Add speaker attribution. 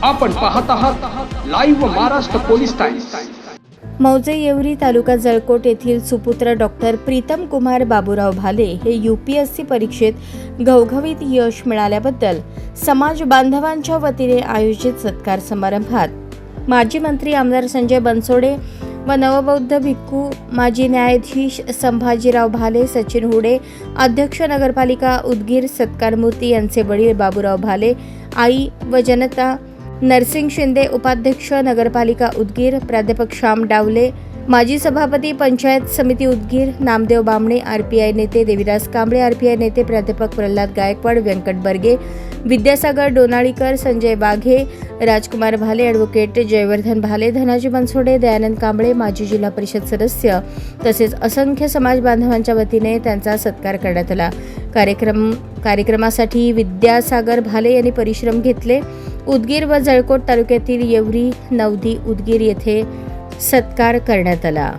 Speaker 1: आपण पाहत आहात लाईव्ह महाराष्ट्र पोलीस टाइम्स।
Speaker 2: मौजे येवरी तालुका जळकोट येथील सुपुत्र डॉक्टर प्रीतम कुमार बाबूराव भाले हे UPSC परीक्षेत घवघवीत यश मिळाल्याबद्दल समाज बांधवांच्या वतीने आयोजित सत्कार समारंभात माजी मंत्री आमदार संजय बनसोडे व नवबौद्ध भिक्खू, माजी न्यायाधीश संभाजीराव भाले, सचिन हुडे, अध्यक्ष नगरपालिका उदगीर सत्कारमूर्ती यांचे वडील बाबूराव भाले, आई व जनता नरसिंग शिंदे, उपाध्यक्ष नगरपालिका उदगीर प्राध्यापक श्याम डावले, माजी सभापती पंचायत समिती उदगीर नामदेव बामणे, RPI नेते देविदास कांबळे, RPI नेते प्राध्यापक प्रल्हाद गायकवाड, व्यंकट बर्गे, विद्यासागर डोनाळीकर, संजय वाघे, राजकुमार भाले, ॲडव्होकेट जयवर्धन भाले, धनाजी बनसोडे, दयानंद कांबळे, माजी जिल्हा परिषद सदस्य तसेच असंख्य समाज बांधवांच्या वतीने त्यांचा सत्कार करण्यात आला। कार्यक्रमासाठी विद्यासागर भाले यांनी परिश्रम घेतले। उदगीर व जळकोट तालुक्यातील येवरी, नवदी, उदगीर येथे सत्कार करण्यात आला।